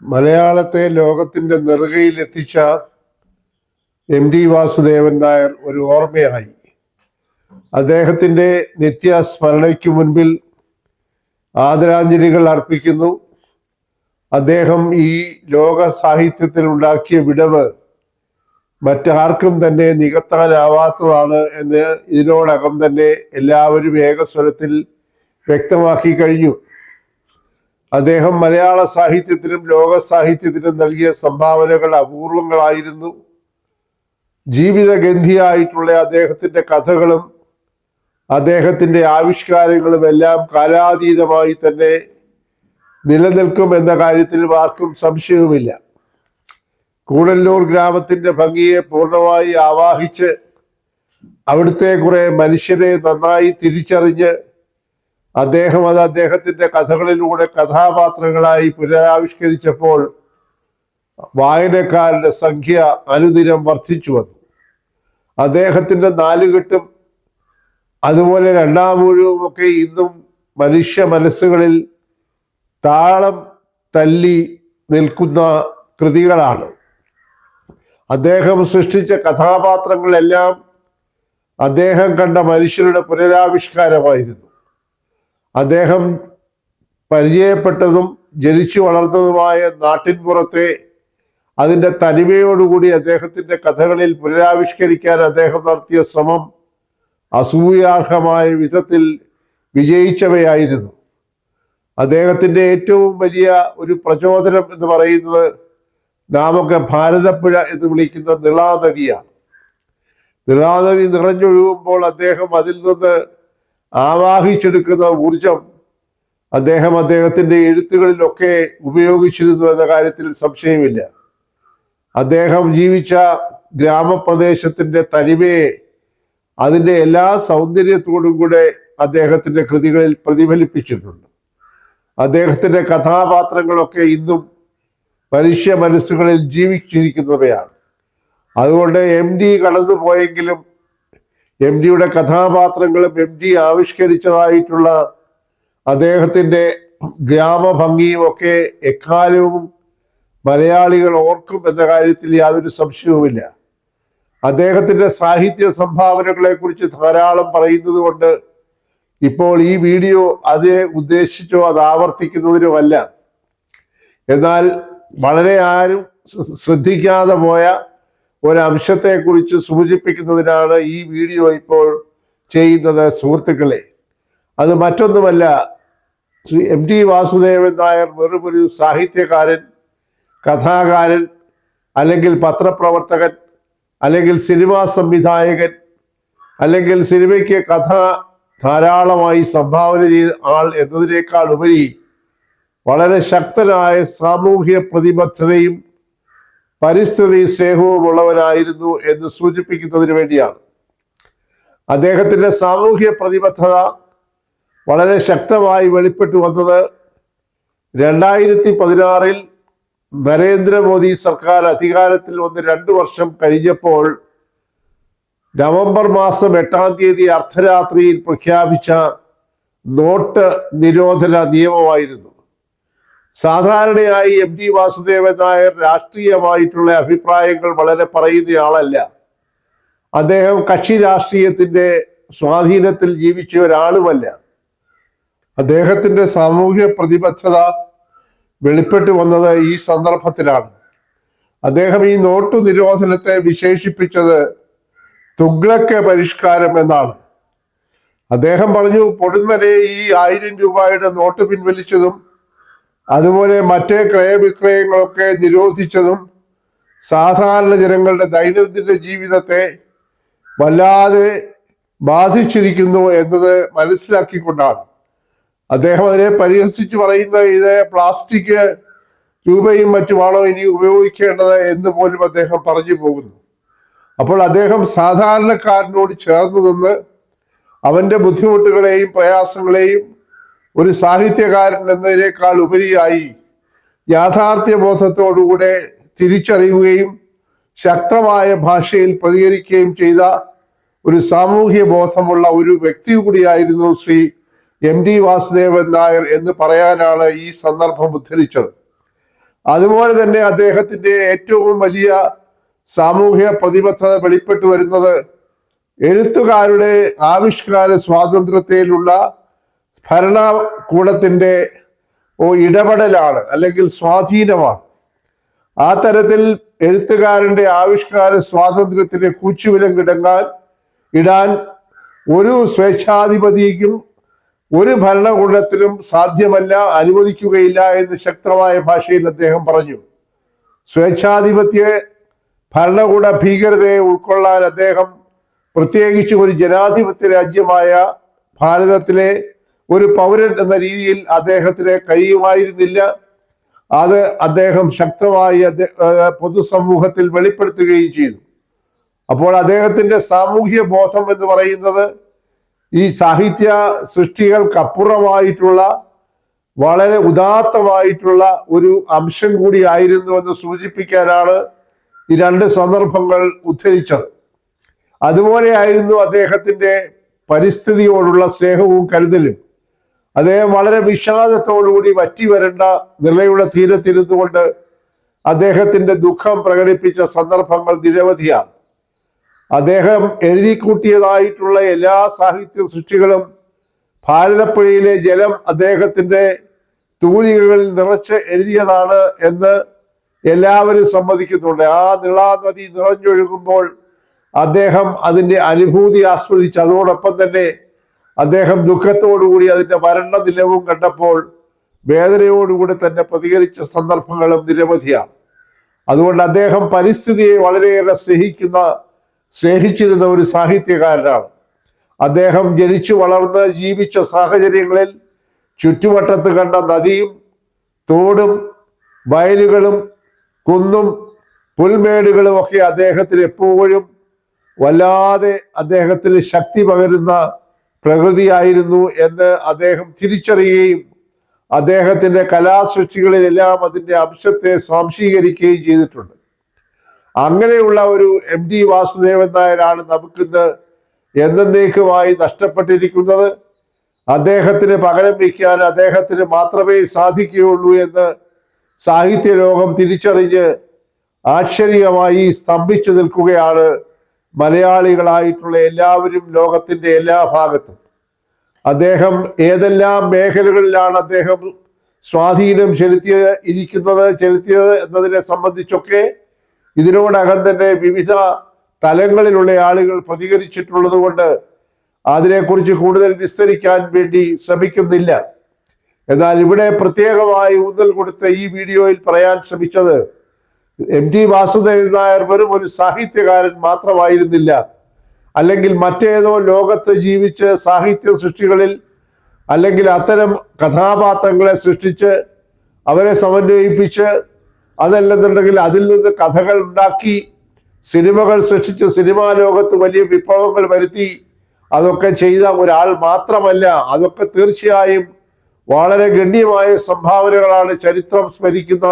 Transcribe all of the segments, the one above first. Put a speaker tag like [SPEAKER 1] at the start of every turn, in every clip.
[SPEAKER 1] മലയാളത്തെ ലോകത്തിന്റെ നെറുകയിൽ എത്തിച്ച എം.ടി. വാസുദേവൻ നായർ ഒരു ഓർമ്മയായി. അദ്ദേഹത്തിന്റെ നിത്യസ്മരണയ്ക്ക് മുൻപിൽ ആദരാഞ്ജലികൾ അർപ്പിക്കുന്നു. അദ്ദേഹം ഈ ലോക സാഹിത്യത്തിൽ ഉണ്ടാക്കിയ വിടവ് മറ്റാർക്കും തന്നെ നികത്താനാവാത്തതാണ് എന്ന് ഇതിനോടകം തന്നെ എല്ലാവരും ഏകസ്വരത്തിൽ വ്യക്തമാക്കി കഴിഞ്ഞു. അദ്ദേഹം മലയാള സാഹിത്യത്തിനും ലോക സാഹിത്യത്തിനും നൽകിയ സംഭാവനകൾ അപൂർവങ്ങളായിരുന്നു. ജീവിതഗന്ധിയായിട്ടുള്ള അദ്ദേഹത്തിന്റെ കഥകളും അദ്ദേഹത്തിന്റെ ആവിഷ്കാരങ്ങളും എല്ലാം കാലാതീതമായി തന്നെ നിലനിൽക്കും എന്ന കാര്യത്തിൽ ആർക്കും സംശയവുമില്ല. കൂടല്ലൂർ ഗ്രാമത്തിന്റെ ഭംഗിയെ പൂർണ്ണമായി ആവാഹിച്ച് അവിടുത്തെ കുറെ മനുഷ്യരെ നന്നായി തിരിച്ചറിഞ്ഞ് അദ്ദേഹം അത് അദ്ദേഹത്തിന്റെ കഥകളിലൂടെ കഥാപാത്രങ്ങളായി പുനരാവിഷ്കരിച്ചപ്പോൾ വായനക്കാരുടെ സംഖ്യ അനുദിനം വർദ്ധിച്ചു വന്നു. അദ്ദേഹത്തിന്റെ നാലുകെട്ടും അതുപോലെ രണ്ടാമൂഴവും ഒക്കെ ഇന്നും മനുഷ്യ മനസ്സുകളിൽ താളം തല്ലി നിൽക്കുന്ന കൃതികളാണ്. അദ്ദേഹം സൃഷ്ടിച്ച കഥാപാത്രങ്ങളെല്ലാം അദ്ദേഹം കണ്ട മനുഷ്യരുടെ പുനരാവിഷ്കാരമായിരുന്നു. അദ്ദേഹം പരിചയപ്പെട്ടതും ജനിച്ചു വളർന്നതുമായ നാട്ടിൻപുറത്തെ അതിൻ്റെ തനിമയോടുകൂടി അദ്ദേഹത്തിൻ്റെ കഥകളിൽ പുനരാവിഷ്കരിക്കാൻ അദ്ദേഹം നടത്തിയ ശ്രമം അസൂയാർഹമായ വിധത്തിൽ വിജയിച്ചവയായിരുന്നു. അദ്ദേഹത്തിൻ്റെ ഏറ്റവും വലിയ ഒരു പ്രചോദനം എന്ന് പറയുന്നത് നാമൊക്കെ ഭാരതപ്പുഴ എന്ന് വിളിക്കുന്ന നിളാനദിയാണ്. നിളാനദി നിറഞ്ഞൊഴുകുമ്പോൾ അദ്ദേഹം അതിൽ നിന്ന് ആവാഹിച്ചെടുക്കുന്ന ഊർജം അദ്ദേഹം അദ്ദേഹത്തിൻ്റെ എഴുത്തുകളിലൊക്കെ ഉപയോഗിച്ചിരുന്നു എന്ന കാര്യത്തിൽ സംശയമില്ല. അദ്ദേഹം ജീവിച്ച ഗ്രാമപ്രദേശത്തിൻ്റെ തനിമയെ അതിൻ്റെ എല്ലാ സൗന്ദര്യത്തോടും കൂടെ അദ്ദേഹത്തിൻ്റെ കൃതികളിൽ പ്രതിഫലിപ്പിച്ചിട്ടുണ്ട്. അദ്ദേഹത്തിൻ്റെ കഥാപാത്രങ്ങളൊക്കെ ഇന്നും മനുഷ്യ മനസ്സുകളിൽ ജീവിച്ചിരിക്കുന്നവയാണ്. അതുകൊണ്ട് എം.ടി. കടന്നുപോയെങ്കിലും എം.ടിയുടെ കഥാപാത്രങ്ങളും എം.ടി ആവിഷ്കരിച്ചതായിട്ടുള്ള അദ്ദേഹത്തിൻ്റെ ഗ്രാമഭംഗിയും ഒക്കെ എക്കാലവും മലയാളികൾ ഓർക്കും എന്ന കാര്യത്തിൽ യാതൊരു സംശയവുമില്ല. അദ്ദേഹത്തിൻ്റെ സാഹിത്യ സംഭാവനകളെ കുറിച്ച് ധാരാളം പറയുന്നത് കൊണ്ട് ഇപ്പോൾ ഈ വീഡിയോ അതേ ഉദ്ദേശിച്ചോ അത് ആവർത്തിക്കുന്നതിനുമല്ല. എന്നാൽ വളരെ ആരും ശ്രദ്ധിക്കാതെ പോയ ഒരംശത്തെക്കുറിച്ച് സൂചിപ്പിക്കുന്നതിനാണ് ഈ വീഡിയോ ഇപ്പോൾ ചെയ്യുന്നത്. സുഹൃത്തുക്കളെ, അത് മറ്റൊന്നുമല്ല, ശ്രീ എം.ടി. വാസുദേവൻ നായർ വെറുമൊരു സാഹിത്യകാരൻ, കഥാകാരൻ, അല്ലെങ്കിൽ പത്രപ്രവർത്തകൻ, അല്ലെങ്കിൽ സിനിമാ സംവിധായകൻ, അല്ലെങ്കിൽ സിനിമയ്ക്ക് കഥ ധാരാളമായി സംഭാവന ചെയ്ത ആൾ എന്നതിനേക്കാൾ ഉപരി വളരെ ശക്തനായ സാമൂഹ്യ പ്രതിബദ്ധതയും പരിസ്ഥിതി സ്നേഹവും ഉള്ളവനായിരുന്നു എന്ന് സൂചിപ്പിക്കുന്നതിന് വേണ്ടിയാണ്. അദ്ദേഹത്തിൻ്റെ സാമൂഹ്യ പ്രതിബദ്ധത വളരെ ശക്തമായി വെളിപ്പെട്ടു വന്നത് 2016 നരേന്ദ്രമോദി സർക്കാർ അധികാരത്തിൽ വന്ന് 2 വർഷം കഴിഞ്ഞപ്പോൾ നവംബർ മാസം 8-ാം തീയതി അർദ്ധരാത്രിയിൽ പ്രഖ്യാപിച്ച നോട്ട് നിരോധന നിയമമായിരുന്നു. സാധാരണയായി എം.ടി. വാസുദേവൻ നായർ രാഷ്ട്രീയമായിട്ടുള്ള അഭിപ്രായങ്ങൾ വളരെ പറയുന്നയാളല്ല. അദ്ദേഹം കക്ഷി രാഷ്ട്രീയത്തിൻ്റെ സ്വാധീനത്തിൽ ജീവിച്ച ഒരാളുമല്ല. അദ്ദേഹത്തിൻ്റെ സാമൂഹ്യ പ്രതിബദ്ധത വെളിപ്പെട്ടു വന്നത് ഈ സന്ദർഭത്തിലാണ്. അദ്ദേഹം ഈ നോട്ടു നിരോധനത്തെ വിശേഷിപ്പിച്ചത് തുഗ്ലക്ക് പരിഷ്കാരം എന്നാണ്. അദ്ദേഹം പറഞ്ഞു, പൊടുന്നനെ ഈ 1000 രൂപയുടെ നോട്ട് പിൻവലിച്ചതും അതുപോലെ മറ്റേ ക്രയവിക്രയങ്ങളൊക്കെ നിരോധിച്ചതും സാധാരണ ജനങ്ങളുടെ ദൈനംദിന ജീവിതത്തെ വല്ലാതെ ബാധിച്ചിരിക്കുന്നു എന്നത് മനസ്സിലാക്കിക്കൊണ്ടാണ്. അദ്ദേഹം അതിനെ പരിഹസിച്ച് പറയുന്നത് ഇത് പ്ലാസ്റ്റിക് രൂപയും മറ്റുമാണോ ഇനി ഉപയോഗിക്കേണ്ടത് എന്ന് പോലും അദ്ദേഹം പറഞ്ഞു പോകുന്നു. അപ്പോൾ അദ്ദേഹം സാധാരണക്കാരനോട് ചേർന്ന് നിന്ന് അവൻ്റെ ബുദ്ധിമുട്ടുകളെയും പ്രയാസങ്ങളെയും ഒരു സാഹിത്യകാരൻ എന്നതിനേക്കാൾ ഉപരിയായി യാഥാർത്ഥ്യബോധത്തോടുകൂടെ തിരിച്ചറിയുകയും ശക്തമായ ഭാഷയിൽ പ്രതികരിക്കുകയും ചെയ്ത ഒരു സാമൂഹ്യ ബോധമുള്ള ഒരു വ്യക്തി കൂടിയായിരുന്നു ശ്രീ എം.ടി. വാസുദേവൻ നായർ എന്ന് പറയാനാണ് ഈ സന്ദർഭം ഉദ്ധരിച്ചത്. അതുപോലെ തന്നെ അദ്ദേഹത്തിന്റെ ഏറ്റവും വലിയ സാമൂഹ്യ പ്രതിബദ്ധത വെളിപ്പെട്ടു വരുന്നത് എഴുത്തുകാരുടെ ആവിഷ്കാര സ്വാതന്ത്ര്യത്തിലുള്ള ഭരണകൂടത്തിന്റെ ഇടപെടലാണ്, അല്ലെങ്കിൽ സ്വാധീനമാണ്. ആ തരത്തിൽ എഴുത്തുകാരന്റെ ആവിഷ്കാര സ്വാതന്ത്ര്യത്തിന് കൂച്ചുവിലങ്ങിടങ്ങാൻ ഇടാൻ ഒരു സ്വേച്ഛാധിപതിക്കും ഒരു ഭരണകൂടത്തിനും സാധ്യമല്ല, അനുവദിക്കുകയില്ല എന്ന് ശക്തമായ ഭാഷയിൽ അദ്ദേഹം പറഞ്ഞു. സ്വേച്ഛാധിപത്യ ഭരണകൂട ഭീകരതയെ ഉൾക്കൊള്ളാൻ അദ്ദേഹം, പ്രത്യേകിച്ച് ഒരു ജനാധിപത്യ രാജ്യമായ ഭാരതത്തിലെ ഒരു പൗരൻ എന്ന രീതിയിൽ അദ്ദേഹത്തിന് കഴിയുമായിരുന്നില്ല. അത് അദ്ദേഹം ശക്തമായി പൊതുസമൂഹത്തിൽ വെളിപ്പെടുത്തുകയും ചെയ്തു. അപ്പോൾ അദ്ദേഹത്തിന്റെ സാമൂഹ്യ ബോധം എന്ന് പറയുന്നത് ഈ സാഹിത്യ സൃഷ്ടികൾക്കപ്പുറമായിട്ടുള്ള വളരെ ഉദാത്തമായിട്ടുള്ള ഒരു അംശം കൂടി ആയിരുന്നു എന്ന് സൂചിപ്പിക്കാനാണ് ഈ രണ്ട് സന്ദർഭങ്ങൾ ഉദ്ധരിച്ചത്. അതുപോലെയായിരുന്നു അദ്ദേഹത്തിന്റെ പരിസ്ഥിതിയോടുള്ള സ്നേഹവും കരുതലും. അദ്ദേഹം വളരെ വിഷാദത്തോടുകൂടി വറ്റി വരേണ്ട നിലയുടെ തീരത്തിരുന്നുകൊണ്ട് അദ്ദേഹത്തിന്റെ ദുഃഖം പ്രകടിപ്പിച്ച സന്ദർഭങ്ങൾ നിരവധിയാണ്. അദ്ദേഹം എഴുതിക്കൂട്ടിയതായിട്ടുള്ള എല്ലാ സാഹിത്യ സൃഷ്ടികളും ഭാരതപ്പുഴയിലെ ജലം അദ്ദേഹത്തിന്റെ തൂലികകളിൽ നിറച്ച് എഴുതിയതാണ് എന്ന് എല്ലാവരും സമ്മതിക്കുന്നുണ്ട്. ആ നിളാനദി നിറഞ്ഞൊഴുകുമ്പോൾ അദ്ദേഹം അതിൻ്റെ അനുഭൂതി ആസ്വദിച്ച്, അതോടൊപ്പം തന്നെ അദ്ദേഹം ദുഃഖത്തോടുകൂടി അതിൻ്റെ വരണ്ട നിലവും കണ്ടപ്പോൾ വേദനയോടുകൂടി തന്നെ പ്രതികരിച്ച സന്ദർഭങ്ങളും നിരവധിയാണ്. അതുകൊണ്ട് അദ്ദേഹം പരിസ്ഥിതിയെ വളരെയേറെ സ്നേഹിച്ചിരുന്ന ഒരു സാഹിത്യകാരനാണ്. അദ്ദേഹം ജനിച്ചു വളർന്ന് ജീവിച്ച സാഹചര്യങ്ങളിൽ ചുറ്റുവട്ടത്ത് കണ്ട നദിയും തോടും വയലുകളും കുന്നും പുൽമേടുകളും ഒക്കെ അദ്ദേഹത്തിന് എപ്പോഴും വല്ലാതെ അദ്ദേഹത്തിന് ശക്തി പകരുന്ന പ്രകൃതിയായിരുന്നു എന്ന് അദ്ദേഹം തിരിച്ചറിയുകയും അദ്ദേഹത്തിന്റെ കലാസൃഷ്ടികളിലെല്ലാം അതിൻ്റെ അംശത്തെ സ്വാംശീകരിക്കുകയും ചെയ്തിട്ടുണ്ട്. അങ്ങനെയുള്ള ഒരു MT വാസുദേവൻ നായരാണ് നമുക്കിന്ന് എന്നേക്കുമായി നഷ്ടപ്പെട്ടിരിക്കുന്നത്. അദ്ദേഹത്തിന് പകരം വയ്ക്കാൻ അദ്ദേഹത്തിന് മാത്രമേ സാധിക്കുകയുള്ളൂ എന്ന് സാഹിത്യ ലോകം തിരിച്ചറിഞ്ഞ് ആശ്ചര്യമായി സ്തംഭിച്ചു നിൽക്കുകയാണ് മലയാളികളായിട്ടുള്ള എല്ലാവരും ലോകത്തിന്റെ എല്ലാ ഭാഗത്തും. അദ്ദേഹം ഏതെല്ലാം മേഖലകളിലാണ് അദ്ദേഹം സ്വാധീനം ചെലുത്തിയത് എന്നതിനെ സംബന്ധിച്ചൊക്കെ ഇതിനോടകം തന്നെ വിവിധ തലങ്ങളിലുള്ള ആളുകൾ പ്രതികരിച്ചിട്ടുള്ളത് കൊണ്ട് അതിനെക്കുറിച്ച് കൂടുതൽ വിസ്തരിക്കാൻ വേണ്ടി ശ്രമിക്കുന്നില്ല. എന്നാൽ ഇവിടെ പ്രത്യേകമായി ഊന്നൽ കൊടുത്ത ഈ വീഡിയോയിൽ പറയാൻ ശ്രമിച്ചത് MT വാസുദേവൻ നായർ വെറും ഒരു സാഹിത്യകാരൻ മാത്രമായിരുന്നില്ല, അല്ലെങ്കിൽ മറ്റേതോ ലോകത്ത് ജീവിച്ച് സാഹിത്യ സൃഷ്ടികളിൽ അല്ലെങ്കിൽ അത്തരം കഥാപാത്രങ്ങളെ സൃഷ്ടിച്ച് അവരെ സമന്വയിപ്പിച്ച്, അതല്ലെന്നുണ്ടെങ്കിൽ അതിൽ നിന്ന് കഥകൾ ഉണ്ടാക്കി സിനിമകൾ സൃഷ്ടിച്ച് സിനിമാ ലോകത്ത് വലിയ വിപ്ലവങ്ങൾ വരുത്തി അതൊക്കെ ചെയ്ത ഒരാൾ മാത്രമല്ല. അതൊക്കെ തീർച്ചയായും വളരെ ഗണ്യമായ സംഭാവനകളാണ്, ചരിത്രം സ്മരിക്കുന്ന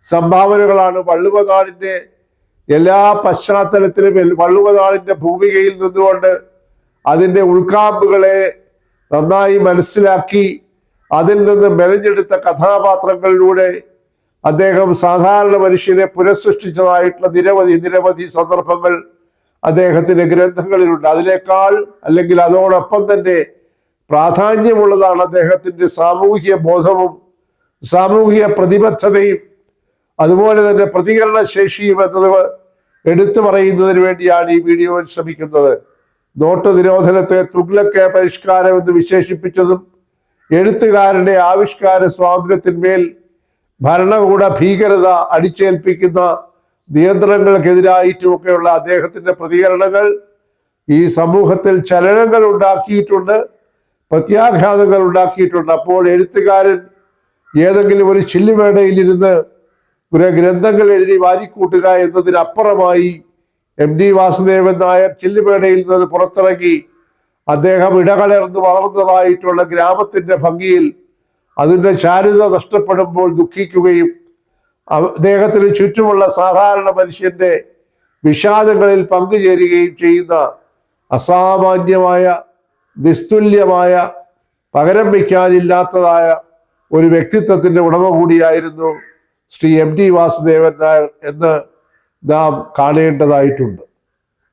[SPEAKER 1] സംഭാവനകളാണ്. വള്ളുവനാടിൻ്റെ എല്ലാ പശ്ചാത്തലത്തിലും വള്ളുവനാടിൻ്റെ ഭൂമികയിൽ നിന്നുകൊണ്ട് അതിൻ്റെ ഉൾക്കാമ്പുകളെ നന്നായി മനസ്സിലാക്കി അതിൽ നിന്ന് മെനഞ്ഞെടുത്ത കഥാപാത്രങ്ങളിലൂടെ അദ്ദേഹം സാധാരണ മനുഷ്യനെ പുനഃസൃഷ്ടിച്ചതായിട്ടുള്ള നിരവധി സന്ദർഭങ്ങൾ അദ്ദേഹത്തിന്റെ ഗ്രന്ഥങ്ങളിലുണ്ട്. അതിനേക്കാൾ അല്ലെങ്കിൽ അതോടൊപ്പം തന്നെ പ്രാധാന്യമുള്ളതാണ് അദ്ദേഹത്തിന്റെ സാമൂഹ്യ ബോധവും സാമൂഹിക പ്രതിബദ്ധതയും അതുപോലെ തന്നെ പ്രതികരണ ശേഷിയും എന്നത് എടുത്തു പറയുന്നതിന് വേണ്ടിയാണ് ഈ വീഡിയോയിൽ ശ്രമിക്കുന്നത്. നോട്ട് നിരോധനത്തെ തുഗ്ലക്ക് പരിഷ്കാരം എന്ന് വിശേഷിപ്പിച്ചതും എഴുത്തുകാരന്റെ ആവിഷ്കാര സ്വാതന്ത്ര്യത്തിന്മേൽ ഭരണകൂട ഭീകരത അടിച്ചേൽപ്പിക്കുന്ന നിയന്ത്രണങ്ങൾക്കെതിരായിട്ടുമൊക്കെയുള്ള അദ്ദേഹത്തിന്റെ പ്രതികരണങ്ങൾ ഈ സമൂഹത്തിൽ ചലനങ്ങൾ ഉണ്ടാക്കിയിട്ടുണ്ട്, പ്രത്യാഘാതങ്ങൾ ഉണ്ടാക്കിയിട്ടുണ്ട്. അപ്പോൾ എഴുത്തുകാരൻ ഏതെങ്കിലും ഒരു ചില്ലുമേടയിലിരുന്ന് കുറെ ഗ്രന്ഥങ്ങൾ എഴുതി വാരിക്കൂട്ടുക എന്നതിനപ്പുറമായി MT വാസുദേവൻ നായർ ചില്ലുമേടയിൽ നിന്ന് പുറത്തിറങ്ങി അദ്ദേഹം ഇടകലർന്ന് വളർന്നതായിട്ടുള്ള ഗ്രാമത്തിന്റെ ഭംഗിയിൽ അതിൻ്റെ ചാരുത നഷ്ടപ്പെടുമ്പോൾ ദുഃഖിക്കുകയും അദ്ദേഹത്തിന് ചുറ്റുമുള്ള സാധാരണ മനുഷ്യന്റെ വിഷാദങ്ങളിൽ പങ്കുചേരുകയും ചെയ്യുന്ന അസാമാന്യമായ നിസ്തുല്യമായ പകരം വയ്ക്കാനില്ലാത്തതായ ഒരു വ്യക്തിത്വത്തിന്റെ ഉടമ കൂടിയായിരുന്നു ശ്രീ എം ടി വാസുദേവൻ നായർ എന്ന് നാം കാണേണ്ടതായിട്ടുണ്ട്.